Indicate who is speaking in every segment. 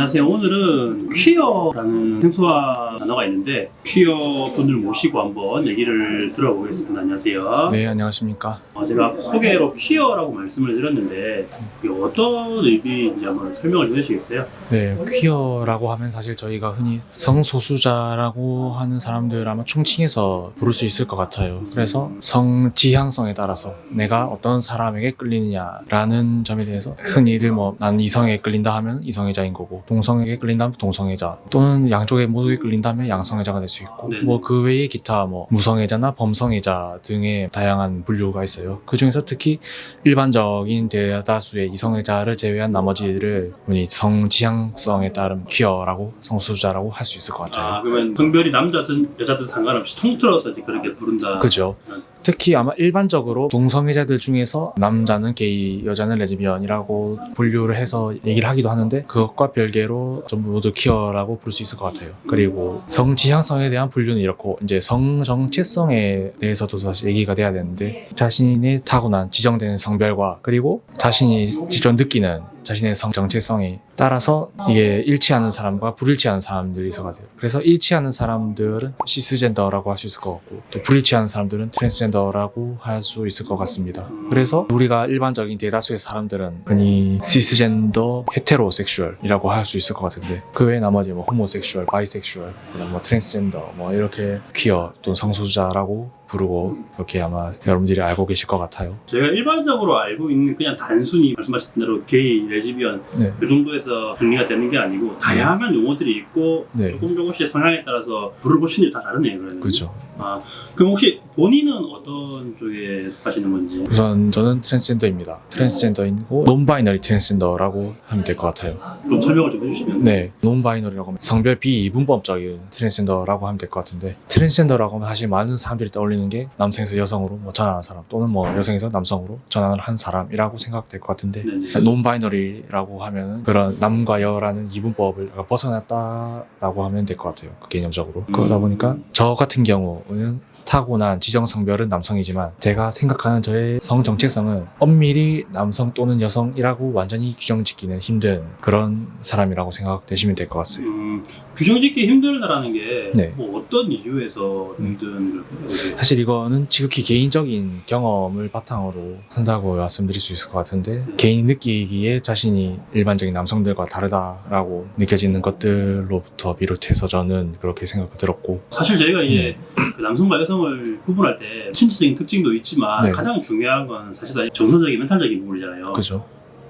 Speaker 1: 안녕하세요. 오늘은 퀴어라는 생소한 단어가 있는데 퀴어 분들 모시고 한번 얘기를 들어보겠습니다. 안녕하세요.
Speaker 2: 네, 안녕하십니까.
Speaker 1: 제가 소개로 퀴어라고 말씀을 드렸는데 이게 어떤 의미인지 한번 설명을 좀 해주시겠어요?
Speaker 2: 네, 퀴어라고 하면 사실 저희가 흔히 성소수자라고 하는 사람들 아마 총칭해서 부를 수 있을 것 같아요. 그래서 성 지향성에 따라서 내가 어떤 사람에게 끌리느냐라는 점에 대해서 흔히들 난 이성에 끌린다 하면 이성애자인 거고, 동성에게 끌린다면 동성애자, 또는 양쪽에 모두에 끌린다면 양성애자가 될 수 있고,
Speaker 1: 네.
Speaker 2: 그 외에 기타 무성애자나 범성애자 등의 다양한 분류가 있어요. 그 중에서 특히 일반적인 대다수의 이성애자를 제외한 나머지를 성 지향성에 따른 퀴어라고, 성소수자라고 할 수 있을 것 같아요.
Speaker 1: 그러면 성별이 남자든 여자든 상관없이 통틀어서 이제 그렇게 부른다.
Speaker 2: 그죠. 특히 아마 일반적으로 동성애자들 중에서 남자는 게이, 여자는 레즈비언이라고 분류를 해서 얘기를 하기도 하는데, 그것과 별개로 전부 모두 퀴어라고 부를 수 있을 것 같아요. 그리고 성지향성에 대한 분류는 이렇고, 이제 성정체성에 대해서도 사실 얘기가 돼야 되는데, 자신의 타고난 지정되는 성별과 그리고 자신이 직접 느끼는 자신의 성정체성에 따라서 이게 일치하는 사람과 불일치하는 사람들이 있어가지고, 그래서 일치하는 사람들은 시스젠더라고 할 수 있을 것 같고, 또 불일치하는 사람들은 트랜스젠더라고 할 수 있을 것 같습니다. 그래서 우리가 일반적인 대다수의 사람들은 흔히 시스젠더 헤테로섹슈얼이라고 할 수 있을 것 같은데, 그 외에 나머지 호모섹슈얼, 바이섹슈얼, 그다음 트랜스젠더 이렇게 퀴어 또는 성소수자라고 부르고, 그렇게 아마 여러분들이 알고 계실 것 같아요.
Speaker 1: 제가 일반적으로 알고 있는 그냥 단순히 말씀하신 대로 게이, 레즈비언
Speaker 2: 네.
Speaker 1: 그 정도에서 정리가 되는 게 아니고 다양한 용어들이 있고
Speaker 2: 네.
Speaker 1: 조금씩 성향에 따라서 부를 곳이 다 다르네요. 그러면.
Speaker 2: 그렇죠.
Speaker 1: 그럼 혹시 본인은 어떤 쪽에 사시는 건지?
Speaker 2: 우선 저는 트랜스젠더입니다. 트랜스젠더이고 논바이너리 트랜스젠더라고 하면 될 것 같아요.
Speaker 1: 좀 설명을 좀 해주시면.
Speaker 2: 네, 논바이너리라고 하면 성별 비이분법적인 트랜스젠더라고 하면 될 것 같은데, 트랜스젠더라고 하면 사실 많은 사람들이 떠올리는 게 남성에서 여성으로 전환하는 사람, 또는 여성에서 남성으로 전환을 한 사람이라고 생각될 것 같은데,
Speaker 1: 네네.
Speaker 2: 논바이너리라고 하면은 그런 남과 여라는 이분법을 벗어났다라고 하면 될 것 같아요. 그 개념적으로. 그러다 보니까 저 같은 경우는 타고난 지정 성별은 남성이지만, 제가 생각하는 저의 성 정체성은 엄밀히 남성 또는 여성이라고 완전히 규정짓기는 힘든 그런 사람이라고 생각되시면 될 것 같아요.
Speaker 1: 규정짓기 힘들다라는 게
Speaker 2: 네.
Speaker 1: 어떤 이유에서 힘든 걸까요?
Speaker 2: 사실 이거는 지극히 개인적인 경험을 바탕으로 한다고 말씀드릴 수 있을 것 같은데, 개인이 느끼기에 자신이 일반적인 남성들과 다르다라고 느껴지는 것들로부터 비롯해서 저는 그렇게 생각이 들었고,
Speaker 1: 사실 저희가 이제 그 남성과 여성을 구분할 때 신체적인 특징도 있지만
Speaker 2: 네.
Speaker 1: 가장 중요한 건 사실상 정서적인 멘탈적인 부분이잖아요.
Speaker 2: 그죠?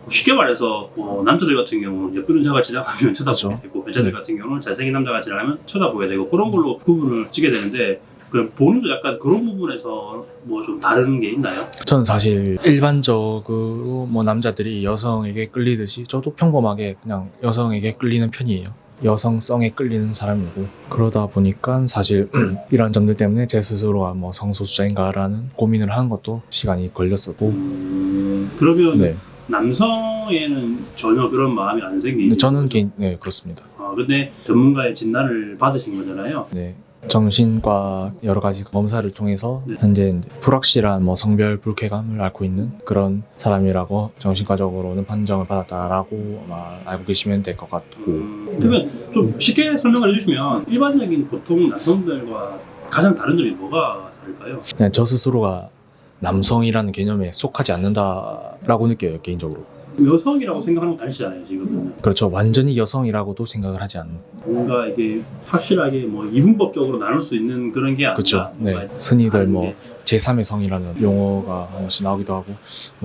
Speaker 1: 쉽게 말해서 남자들 같은 경우는 예쁜 여자가 지나가면 쳐다보게
Speaker 2: 그렇죠.
Speaker 1: 되고, 여자들
Speaker 2: 네.
Speaker 1: 같은 경우는 잘생긴 남자가 지나가면 쳐다보게 되고, 그런 걸로 구분을 찍게 되는데, 그럼 본인도 약간 그런 부분에서 좀 다른 게 있나요?
Speaker 2: 저는 사실 일반적으로 남자들이 여성에게 끌리듯이 저도 평범하게 그냥 여성에게 끌리는 편이에요. 여성성에 끌리는 사람이고, 그러다 보니까 사실 이런 점들 때문에 제 스스로가 성소수자인가라는 고민을 하는 것도 시간이 걸렸었고.
Speaker 1: 그러면
Speaker 2: 네.
Speaker 1: 남성에는 전혀 그런 마음이 안 생기는
Speaker 2: 저는
Speaker 1: 거죠?
Speaker 2: 네, 그렇습니다.
Speaker 1: 근데 전문가의 진단을 받으신 거잖아요.
Speaker 2: 네. 정신과 여러 가지 검사를 통해서
Speaker 1: 네.
Speaker 2: 현재 이제 불확실한 성별 불쾌감을 앓고 있는 그런 사람이라고 정신과적으로는 판정을 받았다라고 아마 알고 계시면 될 것 같고.
Speaker 1: 그러면 좀 쉽게 설명을 해주시면, 일반적인 보통 남성들과 가장 다른 점이 뭐가 다를까요?
Speaker 2: 그냥 저 스스로가 남성이라는 개념에 속하지 않는다라고 느껴요, 개인적으로.
Speaker 1: 여성이라고 생각하는 건 아니시잖아요, 지금.
Speaker 2: 그렇죠. 완전히 여성이라고도 생각을 하지 않는.
Speaker 1: 뭔가 이게 확실하게 이분법적으로 나눌 수 있는 그런 게 아니라.
Speaker 2: 그렇죠. 네. 흔히들 제3의 성이라는 용어가 한 번씩 나오기도 하고,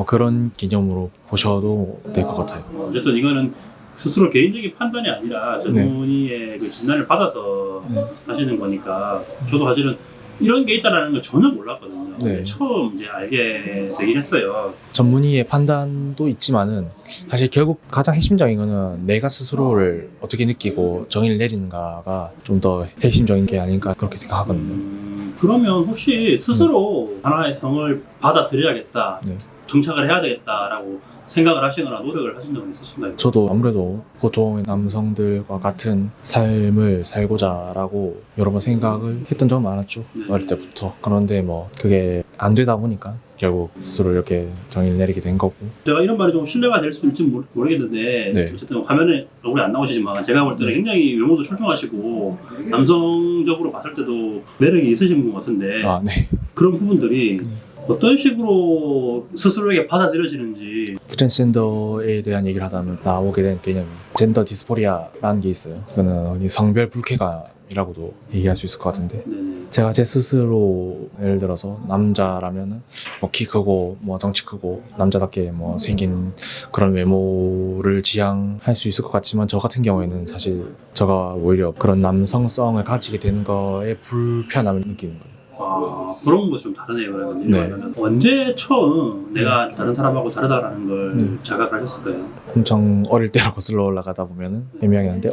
Speaker 2: 그런 개념으로 보셔도 될 것 같아요.
Speaker 1: 어쨌든 이거는 스스로 개인적인 판단이 아니라 전문의의 그 진단을 받아서 하시는 거니까, 저도 사실은 이런 게 있다는 걸 전혀 몰랐거든요.
Speaker 2: 네.
Speaker 1: 처음 이제 알게 되긴 했어요.
Speaker 2: 전문의의 판단도 있지만은, 사실 결국 가장 핵심적인 거는 내가 스스로를 어떻게 느끼고 정의를 내리는가가 좀 더 핵심적인 게 아닌가, 그렇게 생각하거든요.
Speaker 1: 그러면 혹시 스스로 하나의 성을 받아들여야겠다,
Speaker 2: 네.
Speaker 1: 정착을 해야 되겠다라고 생각을 하시거나 노력을 하신 적은 있으신가요?
Speaker 2: 저도 아무래도 보통의 남성들과 같은 삶을 살고자라고 여러 번 생각을 했던 적은 많았죠.
Speaker 1: 네.
Speaker 2: 어릴 때부터. 그런데 뭐 그게 안 되다 보니까 결국 스스로 이렇게 정의를 내리게 된 거고.
Speaker 1: 제가 이런 말이 좀 신뢰가 될 수 있을지 모르겠는데
Speaker 2: 네.
Speaker 1: 어쨌든 화면에 얼굴이 안 나오시지만 제가 볼 때는
Speaker 2: 네.
Speaker 1: 굉장히 외모도 출중하시고 남성적으로 봤을 때도 매력이 있으신 분 같은데
Speaker 2: 아, 네.
Speaker 1: 그런 부분들이 어떤 식으로 스스로에게 받아들여지는지.
Speaker 2: 트랜스젠더에 대한 얘기를 하다면 나오게 된 개념이 젠더 디스포리아라는 게 있어요. 그거는 성별 불쾌감이라고도 얘기할 수 있을 것 같은데,
Speaker 1: 네네.
Speaker 2: 제가 제 스스로 예를 들어서 남자라면은 뭐 키 크고 뭐 덩치 크고 남자답게 뭐 생긴 그런 외모를 지향할 수 있을 것 같지만, 저 같은 경우에는 사실 제가 오히려 그런 남성성을 가지게 되는 거에 불편함을 느끼는 거예요.
Speaker 1: 아, 그런 거 좀 다르네요. 그러면
Speaker 2: 네.
Speaker 1: 이러면은 언제 처음 내가 다른 사람하고 다르다라는 걸
Speaker 2: 네.
Speaker 1: 자각을 하셨을까요?
Speaker 2: 엄청 어릴 때로 거슬러 올라가다 보면은 애매하긴 한데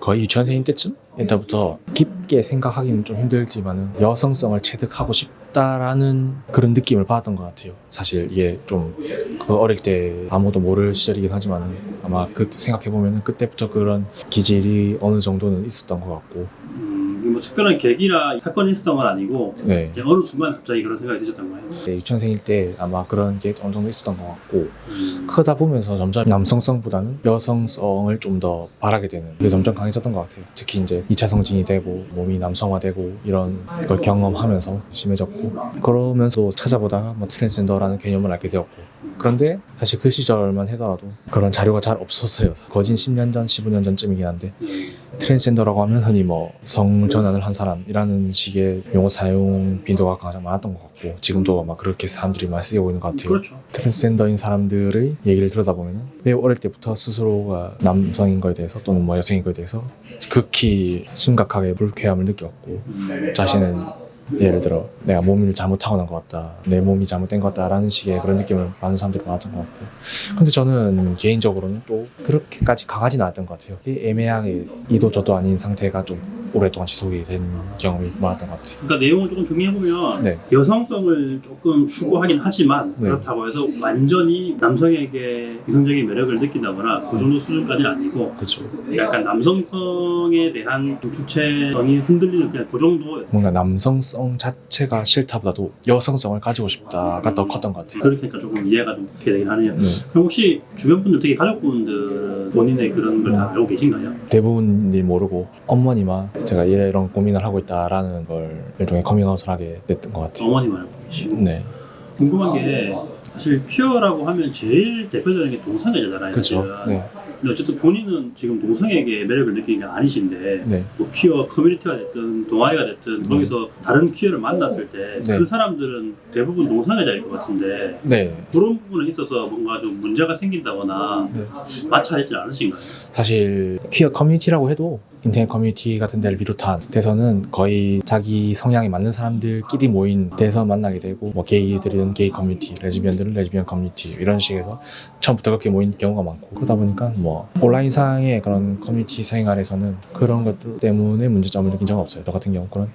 Speaker 2: 거의 유치원생일 때쯤 때부터 깊게 생각하기는 좀 힘들지만은 여성성을 체득하고 싶다라는 그런 느낌을 받았던 것 같아요. 사실 이게 좀 그 어릴 때 아무도 모를 시절이긴 하지만은 아마 그 생각해 보면은 그때부터 그런 기질이 어느 정도는 있었던 것 같고.
Speaker 1: 이게 뭐 특별한 계기나 사건이 있었던 건 아니고
Speaker 2: 네.
Speaker 1: 그냥 어느 순간 갑자기 그런 생각이 드셨던 거예요?
Speaker 2: 네, 유치원생일 때 아마 그런 게 어느 정도 있었던 것 같고,
Speaker 1: 음.
Speaker 2: 크다 보면서 점점 남성성보다는 여성성을 좀 더 바라게 되는 게 점점 강해졌던 것 같아요. 특히 이제 2차 성징이 되고 몸이 남성화되고 이런 걸 경험하면서 심해졌고, 그러면서 찾아보다가 뭐 트랜스젠더라는 개념을 알게 되었고. 그런데 사실 그 시절만 하더라도 그런 자료가 잘 없었어요. 거진 10년 전, 15년 전쯤이긴 한데, 트랜스젠더라고 하면 흔히 뭐 성전환을 한 사람이라는 식의 용어 사용 빈도가 가장 많았던 것 같고, 지금도 아마 그렇게 사람들이 많이 쓰고 있는 것 같아요.
Speaker 1: 그렇죠.
Speaker 2: 트랜스젠더인 사람들의 얘기를 들어다 보면 매우 어릴 때부터 스스로가 남성인 거에 대해서 또는 뭐 여성인 거에 대해서 극히 심각하게 불쾌함을 느꼈고, 자신은 예를 들어 내가 몸을 잘못하고 난 것 같다, 내 몸이 잘못된 것 같다라는 식의 그런 느낌을 받는 사람들이 많았던 것 같고, 근데 저는 개인적으로는 또 그렇게까지 강하지는 않았던 것 같아요. 애매하게 이도 저도 아닌 상태가 좀 오랫동안 지속이 된 경험이 많았던 것 같아요.
Speaker 1: 그러니까 내용을 조금 정리해보면
Speaker 2: 네.
Speaker 1: 여성성을 조금 추구하긴 하지만
Speaker 2: 네.
Speaker 1: 그렇다고 해서 완전히 남성에게 이성적인 매력을 느낀다거나 그 정도 수준까지는 아니고
Speaker 2: 그렇죠.
Speaker 1: 약간 남성성에 대한 좀 주체성이 흔들리는 그냥 그 정도.
Speaker 2: 뭔가 남성성 자체가 싫다보다도 여성성을 가지고 싶다가 더 컸던 것 같아요.
Speaker 1: 그러니까 조금 이해가 좀 되게 되긴 하네요.
Speaker 2: 네.
Speaker 1: 그럼 혹시 주변 분들, 특히 가족분들은 본인의 그런 걸 다 알고 계신가요?
Speaker 2: 대부분이 모르고 어머니만 제가 이런 고민을 하고 있다라는 걸 일종의 커밍아웃을 하게 됐던 것 같아요.
Speaker 1: 어머님 알고 계시고.
Speaker 2: 네,
Speaker 1: 궁금한 게 사실 퀴어라고 하면 제일 대표적인 게 동성애자잖아요.
Speaker 2: 그렇죠.
Speaker 1: 사실은.
Speaker 2: 네,
Speaker 1: 근데 어쨌든 본인은 지금 동성애에게 매력을 느끼는 게 아니신데
Speaker 2: 네,
Speaker 1: 뭐 퀴어 커뮤니티가 됐든 동아리가 됐든 거기서 다른 퀴어를 만났을 때 그
Speaker 2: 네.
Speaker 1: 사람들은 대부분 동성애자일 것 같은데
Speaker 2: 네.
Speaker 1: 그런 부분에 있어서 뭔가 좀 문제가 생긴다거나
Speaker 2: 네.
Speaker 1: 마찰하지 않으신가요?
Speaker 2: 사실 퀴어 커뮤니티라고 해도 인터넷 커뮤니티 같은 데를 비롯한 데서는 거의 자기 성향에 맞는 사람들끼리 모인 데서 만나게 되고, 뭐 게이들은 게이 커뮤니티, 레즈비언들은 레즈비언 커뮤니티, 이런 식에서 처음부터 그렇게 모인 경우가 많고, 그러다 보니까 뭐 온라인상의 그런 커뮤니티 생활에서는 그런 것들 때문에 문제점을 느낀 적은 없어요. 저 같은 경우 그런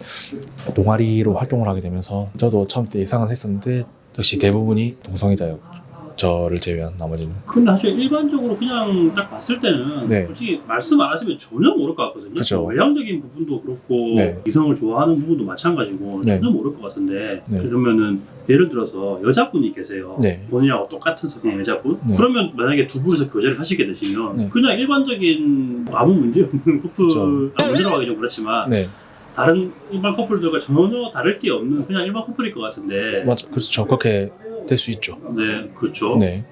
Speaker 2: 동아리로 활동을 하게 되면서 저도 처음 때 예상은 했었는데 역시 대부분이 동성애자였고, 저를 제외한 나머지는.
Speaker 1: 근데 사실 일반적으로 그냥 딱 봤을 때는
Speaker 2: 네.
Speaker 1: 솔직히 말씀 안 하시면 전혀 모를 것 같거든요.
Speaker 2: 그쵸.
Speaker 1: 외향적인 부분도 그렇고
Speaker 2: 네.
Speaker 1: 이성을 좋아하는 부분도 마찬가지고
Speaker 2: 네.
Speaker 1: 전혀 모를 것 같은데
Speaker 2: 네.
Speaker 1: 그러면은 예를 들어서 여자분이 계세요.
Speaker 2: 네.
Speaker 1: 본인하고 똑같은 성향의 여자분.
Speaker 2: 네.
Speaker 1: 그러면 만약에 두 분이서 교제를 하시게 되시면
Speaker 2: 네.
Speaker 1: 그냥 일반적인 아무 문제 없는 커플,
Speaker 2: 그쵸.
Speaker 1: 문제라고 하기 좀 그렇지만
Speaker 2: 네,
Speaker 1: 다른 일반 커플들과 전혀 다를 게 없는 그냥 일반 커플일 것 같은데.
Speaker 2: 맞아, 그렇죠. 그렇게 될 수 있죠.
Speaker 1: 네, 그렇죠.
Speaker 2: 네.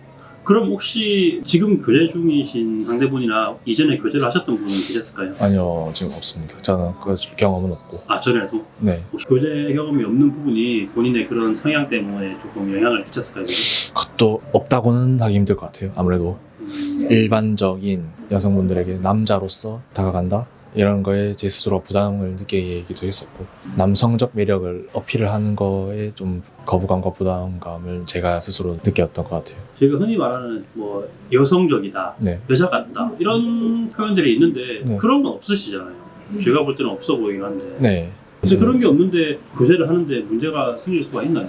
Speaker 1: 그럼 혹시 지금 교제 중이신 상대분이나 이전에 교제를 하셨던 분은 계셨을까요?
Speaker 2: 아니요, 지금 없습니다. 저는 그 경험은 없고.
Speaker 1: 아, 전에도?
Speaker 2: 네.
Speaker 1: 혹시 교제 경험이 없는 부분이 본인의 그런 성향 때문에 조금 영향을 끼쳤을까요?
Speaker 2: 그것도 없다고는 하기 힘들 것 같아요. 아무래도 일반적인 여성분들에게 남자로서 다가간다? 이런 거에 제 스스로 부담을 느끼기도 했었고, 남성적 매력을 어필을 하는 거에 좀 거부감과 부담감을 제가 스스로 느꼈던 것 같아요.
Speaker 1: 저희가 흔히 말하는 뭐 여성적이다,
Speaker 2: 네.
Speaker 1: 여자 같다 이런 표현들이 있는데
Speaker 2: 네.
Speaker 1: 그런 건 없으시잖아요. 제가 볼 때는 없어 보이긴 한데
Speaker 2: 네.
Speaker 1: 근데 그런 게 없는데 교제를 하는데 문제가 생길 수가 있나요?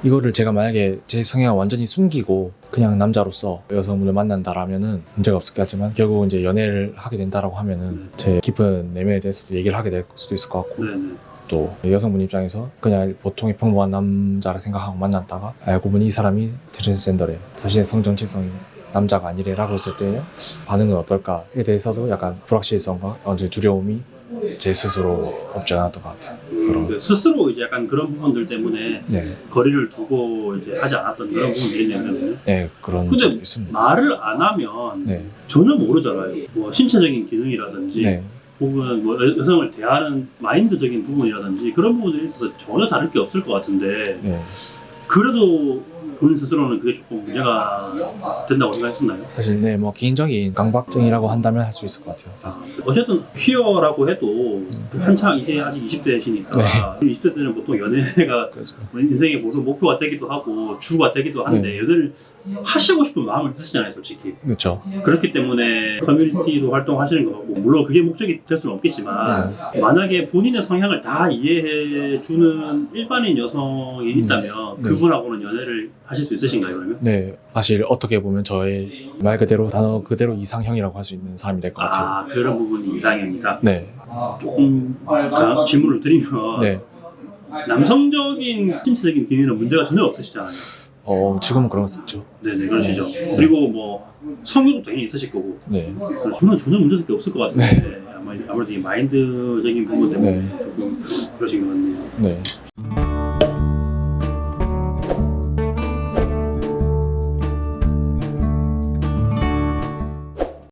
Speaker 2: 이거를 제가 만약에 제 성향을 완전히 숨기고 그냥 남자로서 여성분을 만난다라면은 문제가 없을 것 같지만 결국 이제 연애를 하게 된다라고 하면은 제 깊은 내면에 대해서도 얘기를 하게 될 수도 있을 것 같고
Speaker 1: 네네.
Speaker 2: 또 여성분 입장에서 그냥 보통의 평범한 남자라 생각하고 만났다가 알고 보니 이 사람이 트랜스젠더래, 자신의 성정체성이 남자가 아니래라고 했을 때 반응은 어떨까에 대해서도 약간 불확실성과 어느 정도 두려움이 제 스스로 없지 않았던 것 같아요. 그런.
Speaker 1: 스스로 이제 약간 그런 부분들 때문에
Speaker 2: 네,
Speaker 1: 거리를 두고 이제 하지 않았던 그런 부분들이 있냐면
Speaker 2: 네 그런
Speaker 1: 근데
Speaker 2: 적도 있습니다.
Speaker 1: 말을 안 하면
Speaker 2: 네,
Speaker 1: 전혀 모르잖아요. 뭐 신체적인 기능이라든지
Speaker 2: 네,
Speaker 1: 혹은 뭐 여성을 대하는 마인드적인 부분이라든지 그런 부분들에 있어서 전혀 다를 게 없을 것 같은데
Speaker 2: 네.
Speaker 1: 그래도 본인 스스로는 그게 조금 문제가 된다고 생각했었나요?
Speaker 2: 사실 네, 뭐 개인적인 강박증이라고 한다면 할 수 있을 것 같아요. 사실.
Speaker 1: 어쨌든 퀴어라고 해도 한창 이제 아직 20대시니까
Speaker 2: 네.
Speaker 1: 20대 때는 보통 연애가
Speaker 2: 그렇죠.
Speaker 1: 인생의 보통 목표가 되기도 하고 주가 되기도 한데
Speaker 2: 네.
Speaker 1: 연애를 하시고 싶은 마음을 드시잖아요, 솔직히.
Speaker 2: 그렇죠.
Speaker 1: 그렇기 때문에 커뮤니티도 활동하시는 거 같고 물론 그게 목적이 될 수는 없겠지만 만약에 본인의 성향을 다 이해해 주는 일반인 여성이 있다면
Speaker 2: 네.
Speaker 1: 그분하고는 연애를 하실 수 있으신가요, 그러면?
Speaker 2: 네, 사실 어떻게 보면 저의 말 그대로 단어 그대로 이상형이라고 할 수 있는 사람이 될 것 같아요.
Speaker 1: 아, 그런 부분이 이상형이다.
Speaker 2: 네,
Speaker 1: 조금 질문을 드리면
Speaker 2: 네.
Speaker 1: 남성적인 신체적인 기능에는 문제가 전혀 없으시잖아요.
Speaker 2: 지금은 그런 거 있죠.
Speaker 1: 네네, 그러시죠. 그리고 뭐 성욕도 당연히 있으실 거고
Speaker 2: 네,
Speaker 1: 그래서 저는 전혀 문제될 게 없을 것 같은데 아무래도 이 마인드적인 부분 때문에
Speaker 2: 네.
Speaker 1: 조금 그러신 것 같네요.
Speaker 2: 네.